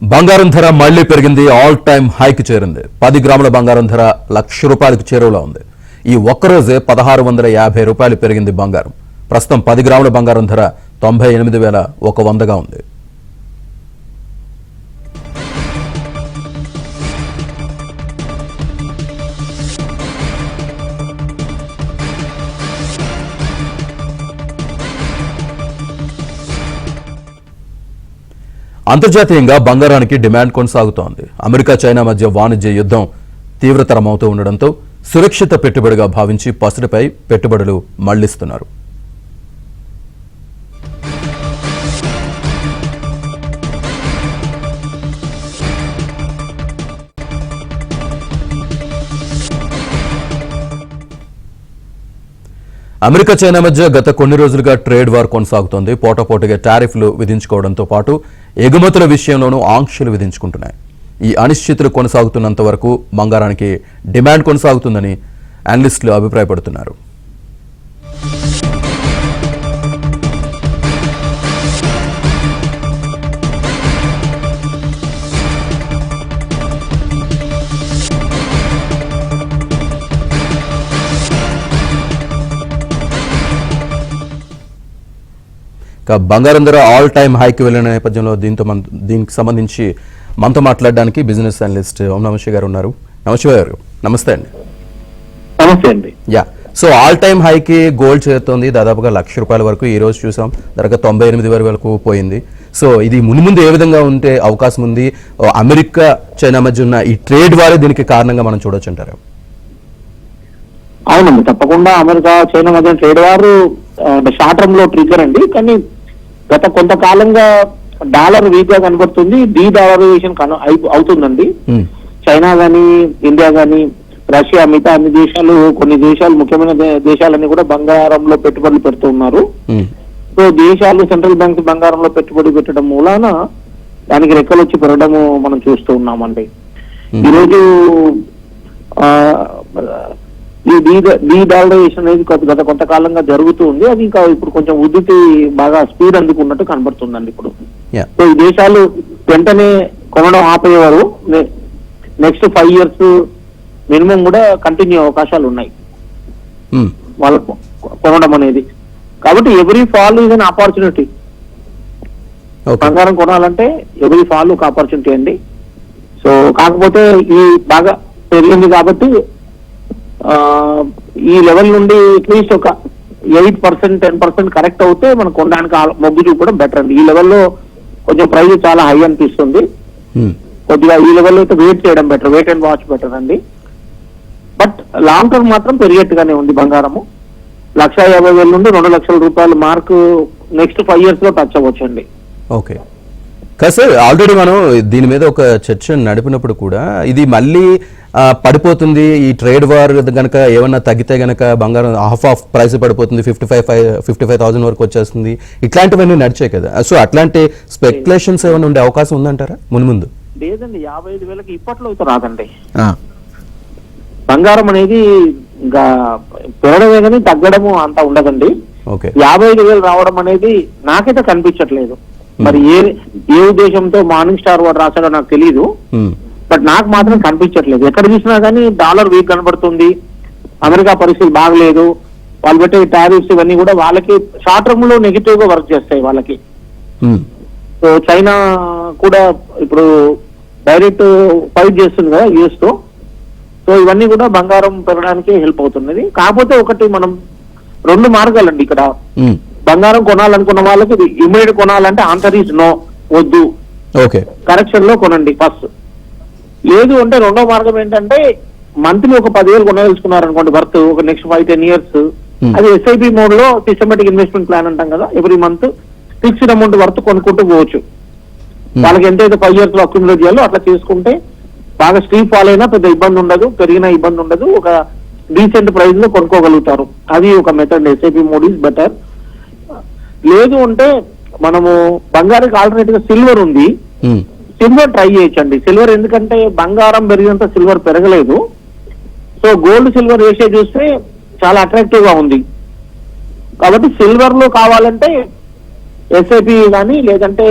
బంగారం ధర మళ్లీ పెరిగింది. ఆల్ టైమ్ హైకి చేరింది. 10 గ్రాముల బంగారం ధర ₹1,00,000 చేరువలో ఉంది. ఈ ఒక్కరోజే ₹1,650 పెరిగింది బంగారం. ప్రస్తుతం 10 గ్రాముల బంగారం ధర 98,100గా ఉంది. అంతర్జాతీయంగా బంగారానికి డిమాండ్ కొనసాగుతోంది. అమెరికా చైనా మధ్య వాణిజ్య యుద్ధం తీవ్రతరమవుతూ ఉండడంతో సురక్షిత పెట్టుబడిగా భావించి పసిడిపై పెట్టుబడులు మళ్లిస్తున్నారు. అమెరికా చైనా మధ్య గత కొన్ని రోజులుగా ట్రేడ్ వార్ కొనసాగుతోంది. పోటాపోటీగా టారిఫ్లు విధించుకోవడంతో పాటు ఎగుమతుల విషయంలోనూ ఆంక్షలు విధించుకుంటున్నాయి. ఈ అనిశ్చితులు కొనసాగుతున్నంత వరకు బంగారానికి డిమాండ్ కొనసాగుతుందని అనలిస్టులు అభిప్రాయపడుతున్నారు. బంగారం ధర ఆల్ టైమ్ హైకి వెళ్లిన నేపథ్యంలో దీనికి సంబంధించి మనతో మాట్లాడడానికి బిజినెస్ అనలిస్ట్ ఓం నమశివాయ గారు ఉన్నారు. నమశివాయ గారు, నమస్తే అండి. నమస్తే అండి. సో ఆల్ టైమ్ హైకి గోల్డ్ చేరుతోంది. దాదాపుగా ₹1,00,000 వరకు ఈ రోజు చూసాం. ధరగా 98,000 వరకు పోయింది. సో ఇది మున్ముందు ఏ విధంగా ఉంటే అవకాశం ఉంది? అమెరికా చైనా మధ్య ఉన్న ఈ ట్రేడ్ వారే దీనికి కారణంగా మనం చూడొచ్చు అంటారు? అవునండి, తప్పకుండా అమెరికా చైనా మధ్య ట్రేడ్ వార్ షార్ట్ టర్మ్ లో ట్రిగ్గర్ అండి. కానీ గత కొంతకాలంగా డాలర్ వీక్ గా కనబడుతుంది. డీడాలరైజేషన్ అవుతుందండి. చైనా గానీ, ఇండియా గానీ, రష్యా, మిగతా అన్ని దేశాలు, కొన్ని దేశాలు, ముఖ్యమైన దేశాలన్నీ కూడా బంగారంలో పెట్టుబడులు పెడుతూ ఉన్నారు. సో దేశాలు సెంట్రల్ బ్యాంక్ బంగారంలో పెట్టుబడి పెట్టడం మూలాన దానికి రెక్కలు వచ్చి పెరగడము మనం చూస్తూ ఉన్నామండి. ఈరోజు ఈ డీడాలరైజేషన్ అనేది గత కొంతకాలంగా జరుగుతూ ఉంది. అది ఇంకా ఇప్పుడు కొంచెం ఉద్ధృతి బాగా స్పీడ్ అందుకున్నట్టు కనబడుతుందండి ఇప్పుడు. సో ఈ దేశాలు వెంటనే కొనడం ఆపేవారు. నెక్స్ట్ 5 years మినిమం కూడా కంటిన్యూ అవకాశాలు ఉన్నాయి వాళ్ళకు కొనడం అనేది. కాబట్టి every fall is an opportunity. బంగారం కొనాలంటే ఎవ్రీ ఫాల్ ఒక ఆపర్చునిటీ అండి. సో కాకపోతే ఈ బాగా పెరిగింది కాబట్టి ఈ లెవెల్ నుండి అట్లీస్ట్ ఒక 8%, 10% కరెక్ట్ అవుతే మనం కొనడానికి మొగ్గు చూపడం బెటర్ అండి. ఈ లెవెల్లో కొంచెం ప్రైస్ చాలా హై అనిపిస్తుంది. కొద్దిగా ఈ లెవెల్లో అయితే వెయిట్ చేయడం better, wait and watch better అండి. బట్ లాంగ్ టర్మ్ మాత్రం పెరిగేట్టుగానే ఉంది బంగారము. ₹1,50,000 నుండి ₹2,00,000 మార్క్ నెక్స్ట్ 5 years లో టచ్ అవ్వచ్చండి. ఓకే సార్, ఆల్రెడీ మనం దీని మీద ఒక చర్చ నడిపినప్పుడు కూడా ఇది మళ్ళీ పడిపోతుంది, ఈ ట్రేడ్ వార్ గనక ఏమన్నా తగ్గితే గనక బంగారం హాఫ్ ప్రైస్ పడిపోతుంది, 55,000 వరకు వచ్చేస్తుంది, ఇట్లాంటివన్నీ నడిచాయి కదా. సో అట్లాంటి స్పెక్యులేషన్స్ ఏమైనా ఉండే అవకాశం ఉందంటారా ముందు? లేదండి, 55,000కి ఇప్పట్లో అయితే రాదండి. బంగారం అనేది ఇంకా పెరగడమే కానీ తగ్గడము అంత ఉండదండి. 55,000 రావడం అనేది నాకైతే కనిపించట్లేదు. మరి ఏ ఉద్దేశంతో మార్నింగ్ స్టార్ వాడు రాశాడో నాకు తెలియదు. బట్ నాకు మాత్రం కనిపించట్లేదు. ఎక్కడ చూసినా కానీ డాలర్ వీక్ కనబడుతుంది, అమెరికా పరిస్థితి బాగలేదు, వాళ్ళు పెట్టే టారిఫ్స్ ఇవన్నీ కూడా వాళ్ళకి షార్ట్ టర్మ్ లో నెగిటివ్ గా వర్క్ చేస్తాయి వాళ్ళకి. సో చైనా కూడా ఇప్పుడు డైరెక్ట్ ఫైట్ చేస్తుంది కదా యుఎస్ తో. సో ఇవన్నీ కూడా బంగారం పెరగడానికి హెల్ప్ అవుతున్నది. కాకపోతే ఒకటి, మనం 2 మార్గాలండి ఇక్కడ. బంగారం కొనాలనుకున్న వాళ్ళకి ఇమీడియట్ కొనాలంటే ఆన్సర్ ఈజ్ నో, వద్దు, కరెక్షన్ లో కొనండి ఫస్ట్. లేదు అంటే రెండో మార్గం ఏంటంటే మంత్లీ ఒక 10,000 కొనదలుచుకున్నారనుకోండి వర్త్ ఒక నెక్స్ట్ 5-10 years, అది ఎస్ఐపి మోడ్ లో సిస్టమేటిక్ ఇన్వెస్ట్మెంట్ ప్లాన్ అంటాం కదా, every month fixed amount worth కొనుక్కుంటూ పోవచ్చు. వాళ్ళకి ఎంతైతే 5 years లో అక్యుములేట్ చేయాలో అట్లా చేసుకుంటే బాగా స్టీప్ ఫాల్ అయినా పెద్ద ఇబ్బంది ఉండదు, పెరిగినా ఇబ్బంది ఉండదు, ఒక డీసెంట్ ప్రైస్ లో కొనుక్కోగలుగుతారు. అది ఒక method. SIP mode is better. లేదు అంటే మనము బంగారానికి ఆల్టర్నేటివ్ గా సిల్వర్ ఉంది, సిల్వర్ ట్రై చేయొచ్చండి. సిల్వర్ ఎందుకంటే బంగారం పెరిగినంత సిల్వర్ పెరగలేదు. సో గోల్డ్ సిల్వర్ రేషియో చూస్తే చాలా అట్రాక్టివ్ గా ఉంది. కాబట్టి సిల్వర్ లో కావాలంటే ఎస్ఐపి కానీ లేదంటే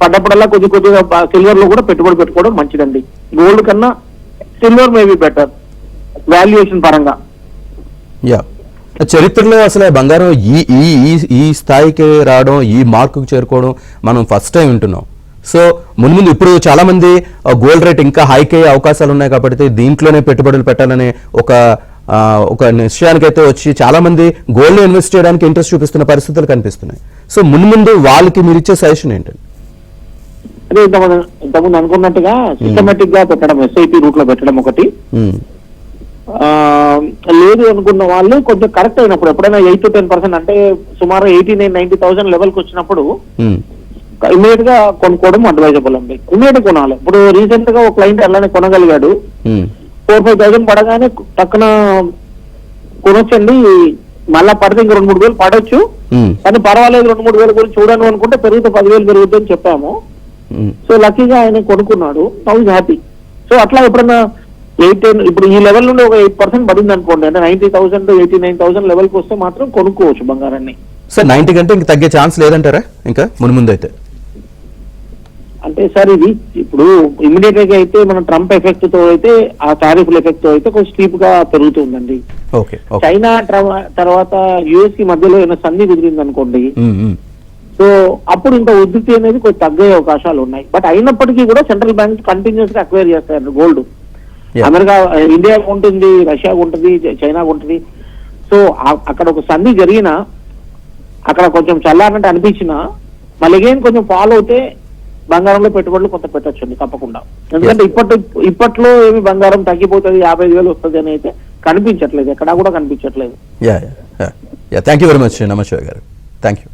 పడ్డప్పుడల్లా కొద్దిగా సిల్వర్ లో కూడా పెట్టుబడి పెట్టుకోవడం మంచిదండి. గోల్డ్ కన్నా సిల్వర్ మేబీ బెటర్ వాల్యుయేషన్ పరంగా. యా, చరిత్రలో అసలు బంగారం ఈ ఈ ఈ- ఈ స్థాయికి రావడం, ఈ మార్కుకు చేరుకోవడం మనం ఫస్ట్ టైం వింటున్నాం. సో ముందు ఇప్పుడు చాలా మంది గోల్డ్ రేట్ ఇంకా హైక్ అయ్యే అవకాశాలు ఉన్నాయి కాబట్టి దీంట్లోనే పెట్టుబడులు పెట్టాలనే ఒక నిశ్చయానికైతే వచ్చి చాలా మంది గోల్డ్ ఇన్వెస్ట్ చేయడానికి ఇంట్రెస్ట్ చూపిస్తున్న పరిస్థితులు కనిపిస్తున్నాయి. సో ముందు వాళ్ళకి మీరు ఇచ్చే సజెషన్ ఏంటండి? అదే ఇంతకుముందు అనుకున్నట్టుగా సిస్టమేటిక్ గా పెట్టడం, ఎస్ఐపి రూట్ లో పెట్టడం ఒకటి. లేదు అనుకున్న వాళ్ళు కొంచెం కరెక్ట్ అయినప్పుడు ఎప్పుడైనా 8 to 10% అంటే సుమారు 89,90,000 లెవెల్కి వచ్చినప్పుడు ఇమీడియట్ గా కొనుక్కోవడం అడ్వైజబుల్ అండి. ఇమీడియట్ కొనాలి. ఇప్పుడు రీసెంట్ గా ఒక క్లయింట్ అలానే కొనగలిగాడు. 4-5,000 పడగానే టక్కున కొనొచ్చండి. మళ్ళా పడితే ఇంక 2-3 వేలు పడవచ్చు, కానీ పర్వాలేదు 2-3 వేల గురించి చూడను అనుకుంటే పెరిగితే 10,000 పెరుగుతుంది అని చెప్పాము. సో లక్కీగా ఆయన కొనుక్కున్నాడు. Now is happy. సో అట్లా ఎప్పుడన్నా 8-10 ఇప్పుడు ఈ లెవెల్ నుండి ఒక 8% పడింది అనుకోండి, అంటే 90,000 89,000 లెవెల్కి వస్తే మాత్రం కొనుక్కోవచ్చు బంగారాన్ని. సార్ 90 కంటే ఇంక తగ్గే ఛాన్స్ లేదంటారా ఇంకా ముందు అయితే? అంటే సార్ ఇది ఇప్పుడు ఇమీడియట్ గా అయితే మన ట్రంప్ ఎఫెక్ట్ తో అయితే, ఆ టారిఫ్ల ఎఫెక్ట్ తో అయితే కొంచెం స్టీప్ గా పెరుగుతుందండి. చైనా తర్వాత యుఎస్ కి మధ్యలో ఏమైనా సంధి కుదిరింది అనుకోండి, సో అప్పుడు ఇంకా ఉద్ధృతి అనేది కొంచెం తగ్గే అవకాశాలు ఉన్నాయి. బట్ అయినప్పటికీ కూడా సెంట్రల్ బ్యాంక్ కంటిన్యూస్ గా అక్వైర్ చేస్తారు గోల్డ్. అమెరికా, ఇండియా ఉంటుంది, రష్యా ఉంటుంది, చైనా ఉంటుంది. సో అక్కడ ఒక సంధి జరిగినా, అక్కడ కొంచెం చల్లారంటే అనిపించినా, మళ్ళీ అగైన్ కొంచెం ఫాలో అవుతే బంగారంలో పెట్టుబడులు కొంత పెట్టొచ్చండి తప్పకుండా. ఎందుకంటే ఇప్పట్లో ఏమి బంగారం తగ్గిపోతుంది 50,000 వస్తుంది అని అయితే కనిపించట్లేదు, ఎక్కడా కూడా కనిపించట్లేదు. థ్యాంక్ యూ వెరీ మచ్ నమశివ గారు. Thank you.